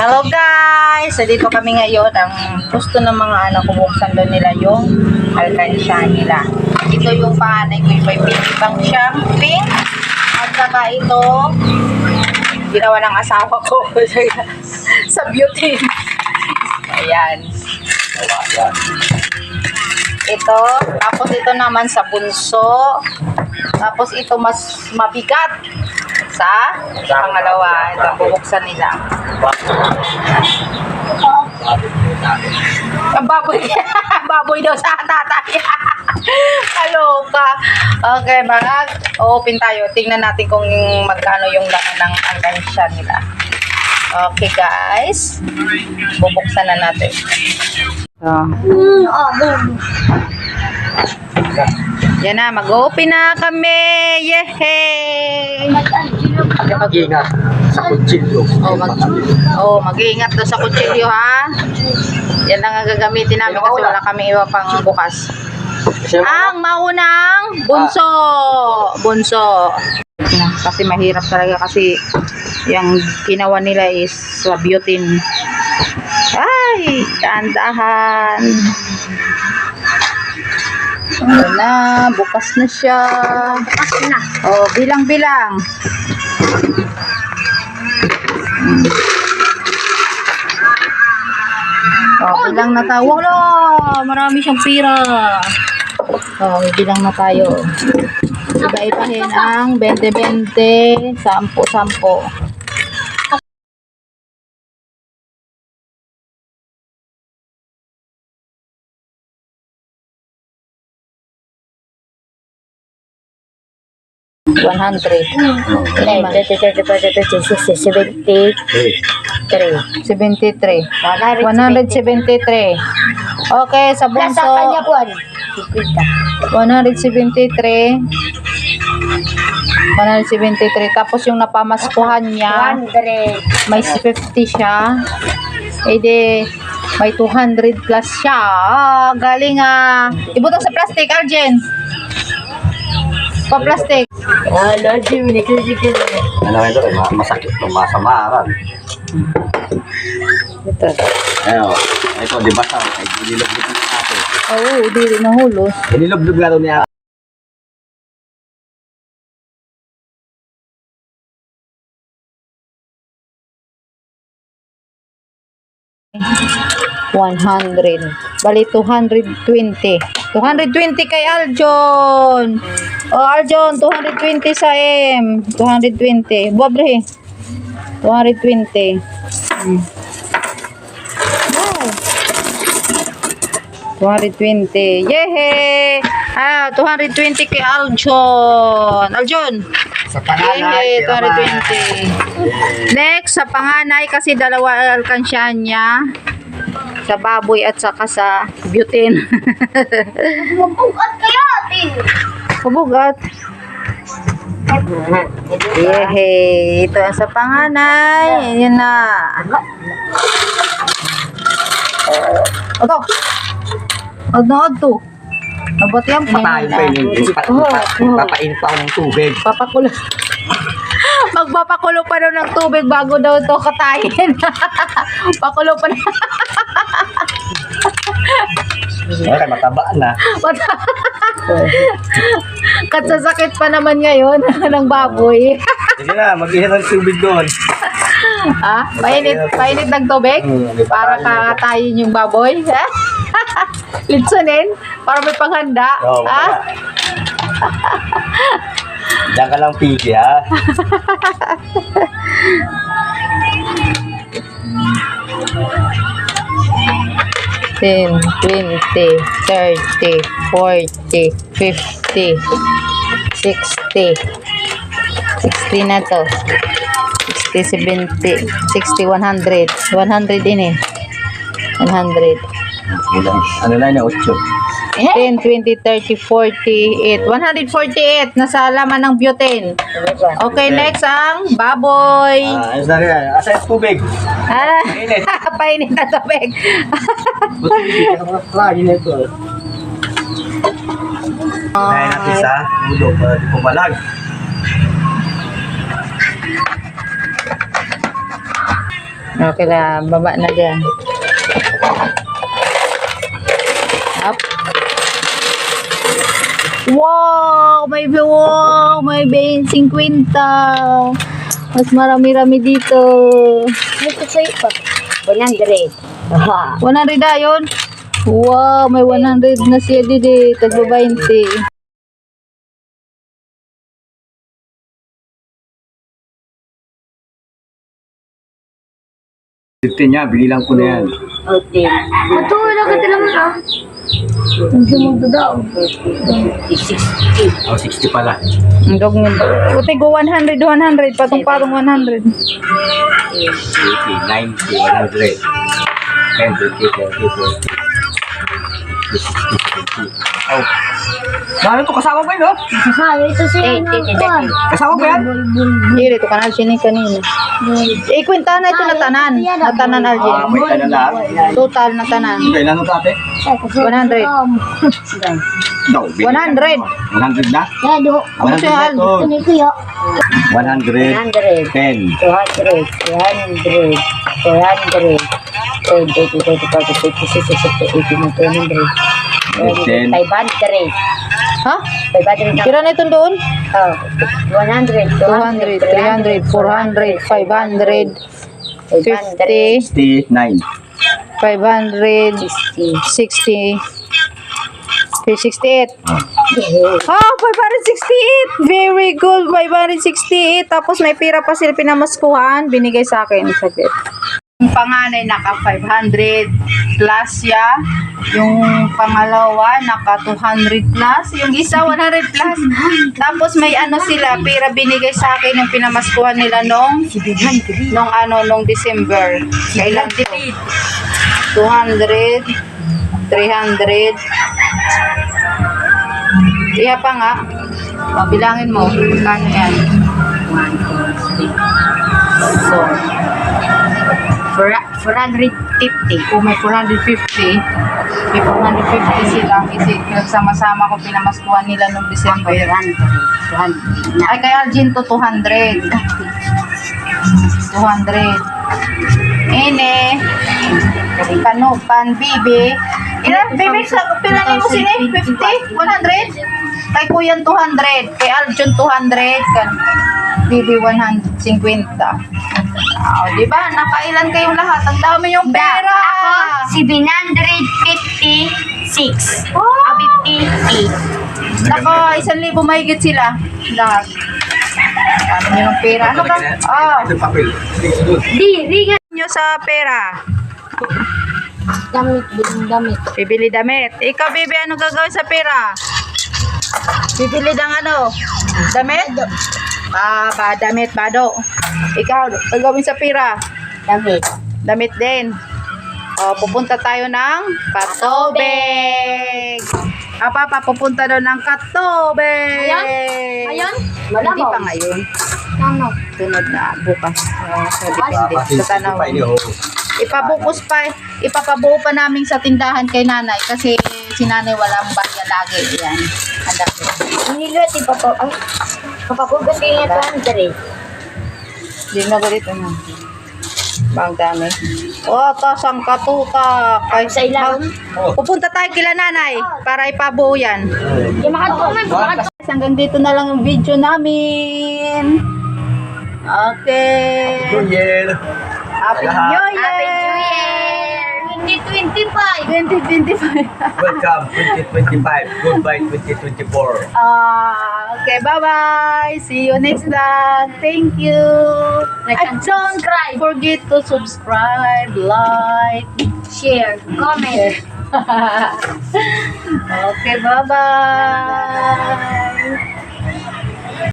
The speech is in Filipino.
Hello guys! So dito kami ngayon. Ang gusto ng mga anak ko, buksan doon nila yung alkansya nila. Ito yung panganay ko, yung may pink siyang pink. At saka ito, ginawa ng asawa ko sa beauty. Ayan. Ito, tapos ito naman sa bunso. Tapos ito mas mabigat sa pangalawa. Ito, bubuksan nila. Ang baboy. Baboy daw sa tatay. Kaloka. Okay, open tayo. Tingnan natin kung magkano yung laman ng alkansya nila. Okay, guys. Bubuksan na natin. Yan na, mag-open na kami. Yehey! Mag-ingat sa kutsilyo. Mag-iingat daw sa kutsilyo, ha? Yan lang ang gagamitin namin kasi wala kami iba pang bukas. Ang maunang bunso. Bunso. Kasi mahirap talaga kasi yung ginawa nila is butane. Ay, dahan-dahan. Na, bukas na siya. Bukas na. Oh, bilang-bilang. Oh, bilang na tayo. Wala, marami siyang pira. Oh, bilang na tayo. Iba-ibahin ang 20-20, 10-10. $100. 73. 173. Okay, sa bunso. 173. 173. Tapos yung napamaskuhan niya, may 50 siya. Eh di, may 200 plus siya. Galing ibutang sa plastic, Arjen. Pa-plastic. Ano ito? Masakit ito, masamaran. Ito. Ano, ito, di ba sa nilog-log na ito? Oo, di rin nahulog. Nilog-log na ito niya. Bali 220. 220 kay Aljon. Aljon, 220 sa M. 220. Bobre. 220. Wow. 220. Yehe! 220 kay Aljon. Aljon. Sa panganay. Yehe, 220. Next, sa panganay kasi dalawa alkansya niya. Sa baboy at saka sa butane. Mabugat kaya, Tin. Pabugat. Yehey. Ito sa panganay. Ayan na. Ito. Ito. Abot yan. Patayin pa yun. Papain pa ako ng tubig. Papakulo. Magpapakulo pa daw ng tubig bago daw ito katayin. Pakulo pa na. Okay, mataba na. Katsasakit pa naman ngayon ng baboy. Sige na, mag-inom ng tubig doon. Painit ng tubig? Para kakatayin yung baboy? Litsunin? Para may panghanda? Oo, diyan ka lang pili, ha? $10, $20, $30, $40, $50, $60. $60 na to. $60, $70, $60, $100. $100 din eh. $100. Ano na yun, 8. 10, 20, 30, 48. 148 nasa laman ng butane. Okay, next ang baboy. Ayos na rin yan. Asa yung tubig? Painit. Painit na tubig. Buti ka mga plagi na ito. Kaya natin sa ulo para di pumalag. Okay na, baba na dyan. Up. Wow! May 50. Mas marami-rami dito. Ito sa ipa. 100. 100 na yun? Wow! May 100 na siya dito. Tagba 20. niya, binilang ko na yan. Okay. Matulog ka lang na. Ang sumundo daw. 60. Oh, 60 pala. Ang gagawin. Puti go 100, 100. Patong-patong 100. 80, 90, 100. 10, 20, 30, 40. 60, 70. Oh. Ano to? Kasama ba yun, no? Sasabi ito siya na. Kasama ba yan? Hindi, ito kanal siya kanina. Kwenta na ito na tanan. Na tanan, Algin. May tanan lahat. Total na tanan. Kailan nung tate? 100. No, 100. 100 na? Yado. 100 na to. Ano kuya? 100. 10. 200. 300. 400. 20, 25, 26, 27, 28, 500. Ha? 500 na. Kira na itong doon? Oh, 100, 200, 300, 400, 500, 50, 69. 500, 60, 68. Ah, 568! Very good, 568. Tapos may pira pa sila pinamaskuhan. Binigay sa akin. Saglit. Yung panganay naka 500 plus siya. Yung pangalawa naka 200 plus. Yung isa 100 plus. Tapos may ano sila, pira binigay sa akin yung pinamaskuhan nila nung December. Kailan to? 200, 300. Iya pa nga. O, bilangin mo. Kano yan? So, 450. Kung may 450, may 450 sila kasi nagsama-sama ko pinamaskuhan nila noong December. 200. Ay, kay Argento 200. 200. Ene. Bibi. Bibi, pilanin mo sila 50? 100? Kay Kuyan 200. Kay Arjun 200. Bibi 150. Oh, di ba? Nakailan kayong lahat? Ang dami yung pera. Ako, 756. Oh! 50. Nako, 1,000 mahigit sila. Lahat. Dami nyo ng pera. Ano ba? Oh. Ito papel. Ringan. Nyo sa pera. Damit, damit. Bibili damit. Ikaw, Bibi, ano gagawin sa pera? Bibili ng ano? Damit? Damit, bado. Ikaw, gagawin sa pera? Damit. Damit din. O, pupunta tayo ng Katobeg. Pupunta daw ng Katobeg. Ngayon? Hindi pa ngayon. Ano? Tunod na bukas. So, depende. Sa tanaw. Ipapabuo pa namin sa tindahan kay nanay kasi si nanay walang bagya lagi. Yan. Ang dami. Nilot, papakugas kayo nga 200. Hindi na ganito na. Bang dami. Tas ang katuka. Kay Sa ilang? Pupunta tayo kila nanay para ipabuo yan. Yung makatuman. Hanggang dito na lang ang video namin. Okay. New Year. Happy New Year! Happy New Year! 2025. 2025. Welcome 2025. Goodbye 2024. Okay, bye-bye. See you next vlog. Thank you. And don't forget to subscribe, like, Share, comment. Okay, bye-bye.